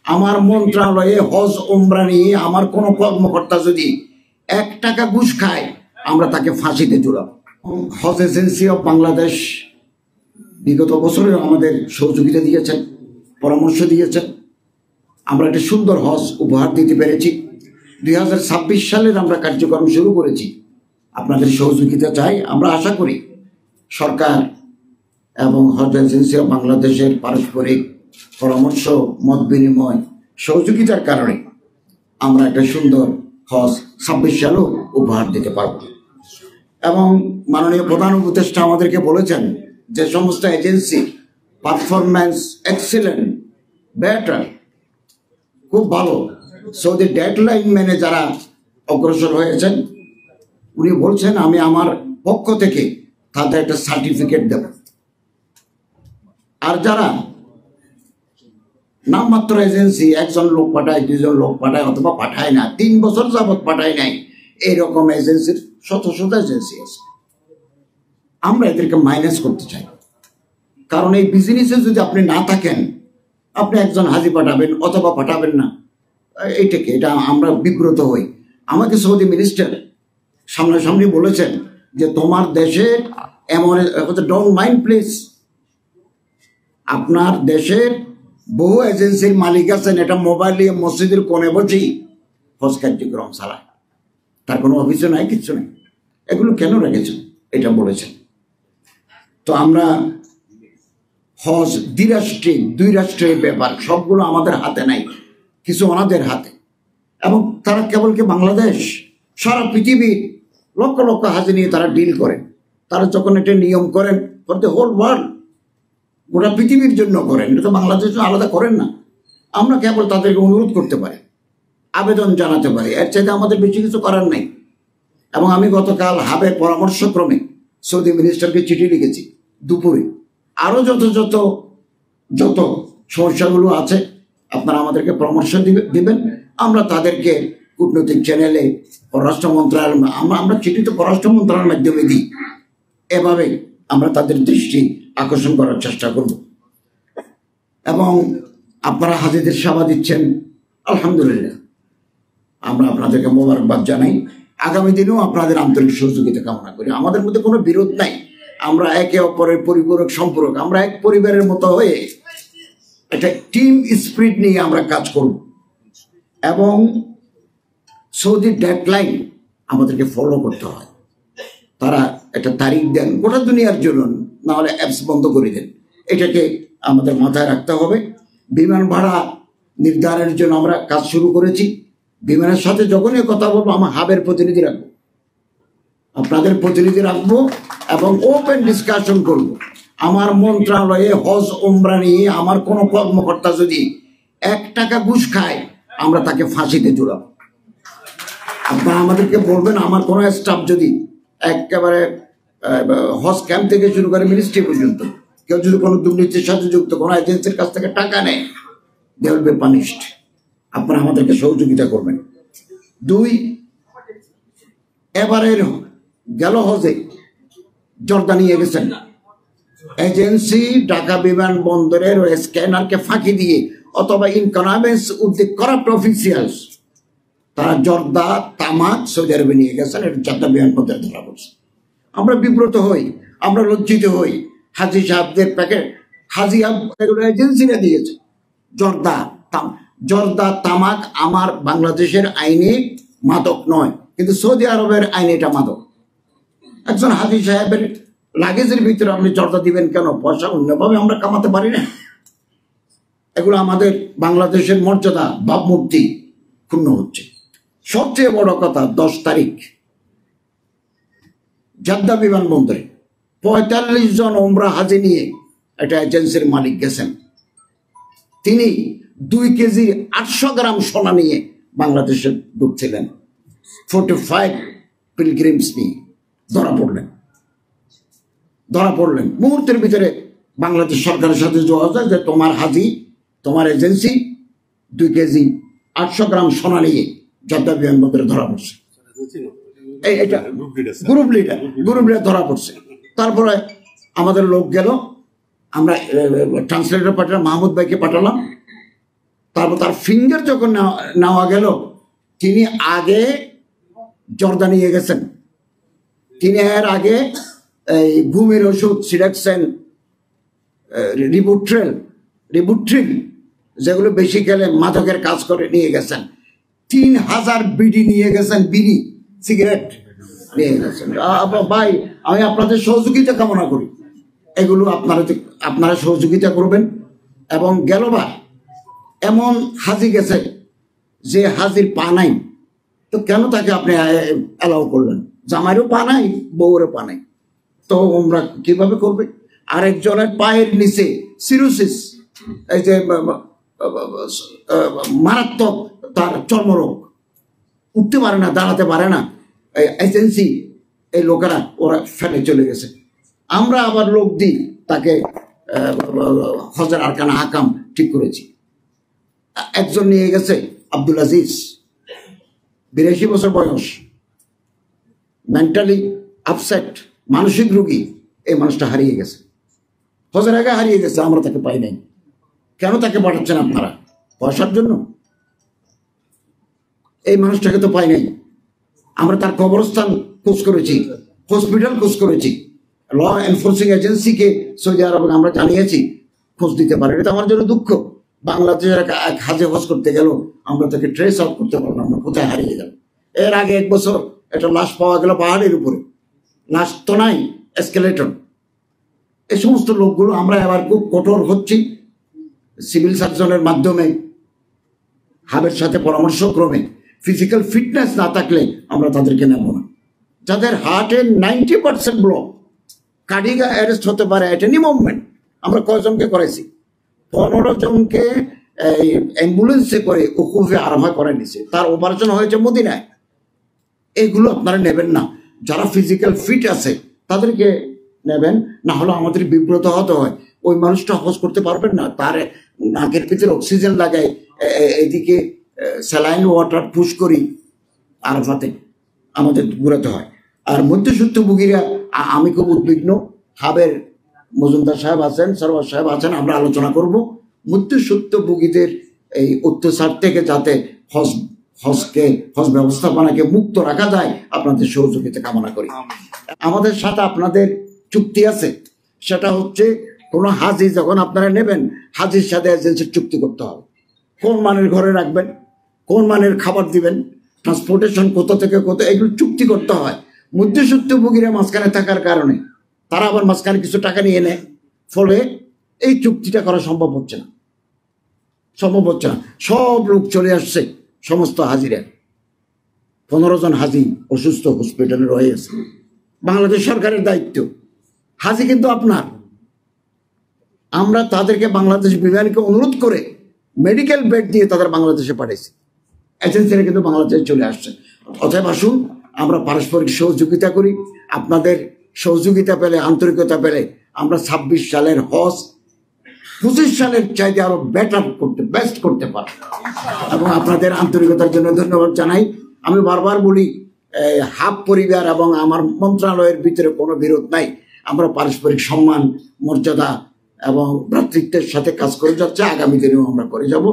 আমার মন্ত্রণালয়ে হজ উমরা নিয়ে আমার কোনো কর্মকর্তা যদি 1 টাকা ঘুষ খায় আমরা তাকে ফাঁসিতে ঝুলাবো। হজ এজেন্সি অফ বাংলাদেশ বিগত বছরে আমাদের সহযোগিতা দিয়েছেন, পরামর্শ দিয়েছেন। আমরা একটা সুন্দর হজ উপহার দিতে পেরেছি। 2026 সালের আমরা কার্যক্রম শুরু করেছি। আপনাদের সহযোগিতা চাই। আমরা আশা করি সরকার এবং হজ এজেন্সি অফ বাংলাদেশের পারস্পরিক পরামর্শ, মত বিনিময়, সহযোগিতার কারণে আমরা একটা সুন্দর হজ 26 সালেও উপহার দিতে পারব। এবং মাননীয় প্রধান উপদেষ্টা আমাদেরকে বলেছেন যে সমস্ত এজেন্সি পারফরম্যান্স এক্সিলেন্ট, বেটার, খুব ভালো, সৌদি ডেডলাইন মেনে যারা অগ্রসর হয়েছেন উনি বলছেন আমি আমার পক্ষ থেকে তাদের একটা সার্টিফিকেট দেব। আর যারা নামমাত্র এজেন্সি, একজন লোক পাঠায়, 2 জন লোক পাঠায় অথবা পাঠায় না, 3 বছর যাবৎ পাঠায় নাই, এইরকম এজেন্সির শত শত এজেন্সি আছে। আমরা এদেরকে মাইনাস করতে চাই। কারণ এই বিজনেসে যদি আপনি না থাকেন, আপনি একজন হাজি পাঠাবেন অথবা পাঠাবেন না, এটা আমরা বিব্রত হই। আমাকে সৌদি মিনিস্টার সামনাসামনি বলেছেন যে তোমার দেশে এমন, ডোন্ট মাইন্ড প্লিজ, আপনার দেশের বহু এজেন্সির মালিক আছেন, এটা মোবাইল নিয়ে মসজিদের কোণে বসেই হজ কার্যক্রম চালায়, তার কোনো অভিযোগ নাই, কিচ্ছু নেই, এগুলো কেন রেখেছেন এটা বলেছেন। তো আমরা হজ দ্বিরাষ্ট্রিক, 2 রাষ্ট্রের ব্যাপার, সবগুলো আমাদের হাতে নাই, কিছু ওনাদের হাতে। এবং তারা কেবল কি বাংলাদেশ, সারা পৃথিবীর লক্ষ লক্ষ হাজি নিয়ে তারা ডিল করেন। তারা যখন একটা নিয়ম করেন ফর দ্য হোল ওয়ার্ল্ড, গোটা পৃথিবীর জন্য করেন, এটা তো বাংলাদেশ আলাদা করেন না। আমরা কেবল তাদেরকে অনুরোধ করতে পারি, আবেদন জানাতে পারি, এর চাইতে আমাদের বেশি কিছু করার নেই। এবং আমি গতকাল হাবের পরামর্শক্রমে সৌদি মিনিস্টারকে চিঠি লিখেছি দুপুরে। আরও যত সমস্যাগুলো আছে আপনারা আমাদেরকে পরামর্শ দিবেন, আমরা তাদেরকে কূটনৈতিক চ্যানেলে, পররাষ্ট্র মন্ত্রণালয়, আমরা চিঠি তো পররাষ্ট্র মন্ত্রণালয়ের মাধ্যমে দিই, এভাবে আমরা তাদের দৃষ্টি আকর্ষণ করার চেষ্টা করব। এবং আপনারা হাজিদের সেবা দিচ্ছেন, আলহামদুলিল্লাহ, আমরা আপনাদেরকে মোবারকবাদ জানাই। আগামী দিনেও আপনাদের আন্তরিক সহযোগিতা কামনা করি। আমাদের মধ্যে কোনো বিরোধ নাই, আমরা একে অপরের পরিপূরক সম্পর্ক, আমরা এক পরিবারের মতো হয়ে একটা টিম স্পিরিট নিয়ে আমরা কাজ করব। এবং সৌদি ডেডলাইন আমাদেরকে ফলো করতে হয়। তারা একটা তারিখ দেন গোটা দুনিয়ার জন্য, না হলে অ্যাপস বন্ধ করে দেন, এটাকে আমাদের মাথায় রাখতে হবে। বিমান ভাড়া নির্ধারণের জন্য আমরা কাজ শুরু করেছি। বিমানের সাথে যখনই কথা বলবো আমার হাবের প্রতিনিধি রাখবো, আপনাদের প্রতিনিধি রাখবো এবং ওপেন ডিসকাশন করব। আমার মন্ত্রণালয়ে হজ উমরা নিয়ে আমার কোনো কর্মকর্তা যদি 1 টাকা ঘুষ খায় আমরা তাকে ফাঁসিতে ঝুলাবো। আপনারা আমাদেরকে বলবেন, আমার কোনো স্টাফ যদি একেবারে হজ ক্যাম্প থেকে শুরু করে মিনিস্ট্রি পর্যন্ত কেউ যদি কোনো দুর্নীতির সাথে যুক্ত কোনো এজেন্সির কাছ থেকে টাকা নেয়, দে উইল বি পানিশড। আপনারা আমাদেরকে সহযোগিতা করবেন। 2, এবারের গেল হজে জর্দা নিয়ে গেছেন এজেন্সি, ঢাকা বিমানবন্দরের স্ক্যানারকে ফাঁকি দিয়ে অথবা in convince with the corrupt officials তারা জর্দা, তামাক সৌদি আরবে নিয়ে গেছেন। এটা ঢাকা বিমানবন্দরে ধরা পড়ছে। আমরা বিব্রত হই, আমরা লজ্জিত হই। হাজি সাহেবদের প্যাকেট, হাজি এগুলো এজেন্সিরা দিয়েছে। জর্দা, তামাক আমার বাংলাদেশের আইনে মাদক নয়, কিন্তু সৌদি আরবের আইনে এটা মাদক। একজন হাজি সাহেবের লাগেজের ভিতরে আপনি জর্দা দিবেন কেন? পয়সা অন্যভাবে আমরা কামাতে পারি না। এগুলো আমাদের বাংলাদেশের মর্যাদা, ভাবমূর্তি ক্ষুণ্ণ হচ্ছে। সবচেয়ে বড় কথা, 10 তারিখ জেদ্দা বিমানবন্দরে 45 জন ওমরা হাজি নিয়ে একটা এজেন্সির মালিক গেছেন। তিনি 2 কেজি 800 গ্রাম সোনা নিয়ে বাংলাদেশে ঢুকছিলেন। 45 পিলগ্রিমস নিয়ে ধরা পড়লেন। মুহূর্তের ভিতরে বাংলাদেশ সরকারের সাথে যোগাযোগ যে তোমার হাজি, তোমার এজেন্সি 2 কেজি 800 গ্রাম সোনা নিয়ে জেদ্দা বিমানবন্দরে ধরা পড়ছে। এটা গ্রুপ লিডার ধরা পড়ছে। তারপরে আমাদের লোক গেল, আমরা ট্রান্সলেটর পাঠালাম, মাহমুদ ভাইকে পাঠালাম। তারপর তার ফিঙ্গার যখন নেওয়া গেল, তিনি আগে জর্দা নিয়ে গেছেন, তিনি এর আগে এই ঘুমের ওষুধ সিডাকসেন, রিবুট্রিল যেগুলো বেশি খেলে মাদকের কাজ করে নিয়ে গেছেন। 3000 বিডি নিয়ে গেছেন, বিড়ি সিগারেট নিয়ে গেছেন। ভাই, আমি আপনাদের সহযোগিতা কামনা করি, এগুলো আপনারা সহযোগিতা করবেন। এবং গেলবার এমন হাজি গেছে যে হাজির পা নাই, তো কেন তাকে আপনি অ্যালাউ করলেন? জামাইরও পা নাই, বউরেও পা নাই, তো ওমরা কিভাবে করবে? আরেকজনের পায়ের নিচে সিরোসিস, এই যে মারাত্মক তার চর্মরোগ, উঠতে পারে না, দাঁড়াতে পারে না, এজেন্সি এই লোকেরা ওরা ফেলে চলে গেছে। আমরা আবার লোক দিই তাকে হজের আরকানা হাকাম ঠিক করেছি। একজন নিয়ে গেছে আব্দুল আজিজ, 82 বছর বয়স, মেন্টালি আপসেট, মানসিক রোগী। এই মানুষটা হারিয়ে গেছে, হজের আগে হারিয়ে গেছে, আমরা তাকে পাই নাই। কেন তাকে পাঠাচ্ছেন আপনারা? পয়সার জন্য? এই মানুষটাকে তো পাই নাই। আমরা তার কবরস্থান খোঁজ করেছি, হসপিটাল খোঁজ করেছি, ল এনফোর্সিং এজেন্সিকে সৌদি আরবে আমরা জানিয়েছি, খোঁজ দিতে পারে। এটা আমার জন্য দুঃখ। বাংলাদেশের এক হাজে হজ করতে গেল, আমরা তাকে ট্রেস আউট করতে পারলাম না, কোথায় হারিয়ে গেল। এর আগে 1 বছর একটা লাশ পাওয়া গেল পাহাড়ের উপরে, লাশ তো নাই, এসকেলেটর। এই সমস্ত লোকগুলো আমরা এবার খুব কঠোর হচ্ছি, সিভিল সার্জনের মাধ্যমে, হাবের সাথে পরামর্শক্রমে। ফিজিক্যাল ফিটনেস না থাকলে আমরা তাদেরকে নেব না। যাদের হার্টের 90% ব্লক, কার্ডিয়াক অ্যারেস্ট হতে পারে এট এনি মুভমেন্ট, আমরা কয়জনকে করেছি? 15 জনকে অ্যাম্বুলেন্সে করে উকুফে আরভা করে নিছে, তার অপারেশন হয়েছে মদিনায়। এগুলো আপনারা নেবেন না। যারা ফিজিক্যাল ফিট আছে তাদেরকে নেবেন, না হলে আমাদের বিব্রত হতে হয়। ওই মানুষটা হজ করতে পারবেন না, তার নাকের ভিতরে অক্সিজেন লাগাই, এদিকে স্যালাইন ওয়াটার পুশ করি, আরফাতে আমাদের ঘুরাতে হয়। আর মধ্যসূত্রভোগীরা, আমি খুব উদ্বিগ্ন। হাবের মজুমদার সাহেব আছেন, সরওয়ার সাহেব আছেন, আমরা আলোচনা করব মধ্যসূত্রভোগীদের এই অত্যাচার থেকে যাতে হজ ব্যবস্থাপনাকে মুক্ত রাখা যায়, আপনাদের সহযোগিতা কামনা করি। আমাদের সাথে আপনাদের চুক্তি আছে, সেটা হচ্ছে কোনো হাজি যখন আপনারা নেবেন, হাজির সাথে এজেন্সির চুক্তি করতে হবে। কোন মানের ঘরে রাখবেন, কোন মানের খাবার দিবেন, ট্রান্সপোর্টেশন কোথা থেকে কোথায়, এগুলো চুক্তি করতে হয়। মধ্যসূত্রভোগীরা মাঝখানে থাকার কারণে তারা আবার মাঝখানে কিছু টাকা নিয়ে নেয়, ফলে এই চুক্তিটা করা সম্ভব হচ্ছে না। সব লোক চলে আসছে, সমস্ত হাজিরা। 15 জন হাজি অসুস্থ, হসপিটালে রয়েছে। বাংলাদেশ সরকারের দায়িত্ব, হাজি কিন্তু আপনার। আমরা তাদেরকে বাংলাদেশ বিমানকে অনুরোধ করে মেডিকেল বেড দিয়ে তাদের বাংলাদেশে পাঠিয়েছি। এজেন্সিরা কিন্তু বাংলাদেশে চলে আসছে। অতএব আসুন আমরা পারস্পরিক সহযোগিতা করি। আপনাদের সহযোগিতা পেলে, আন্তরিকতা পেলে আমরা 26 সালের হজ 25 সালের চাইতে আরো বেস্ট করতে পারব। এবং আপনাদের আন্তরিকতার জন্য ধন্যবাদ জানাই। আমি বারবার বলি, হাব পরিবার এবং আমার মন্ত্রণালয়ের ভিতরে কোনো বিরোধ নাই। আমরা পারস্পরিক সম্মান, মর্যাদা এবং ভ্রাতৃত্বের সাথে কাজ করে যাচ্ছে, আগামী দিনেও আমরা করে যাব।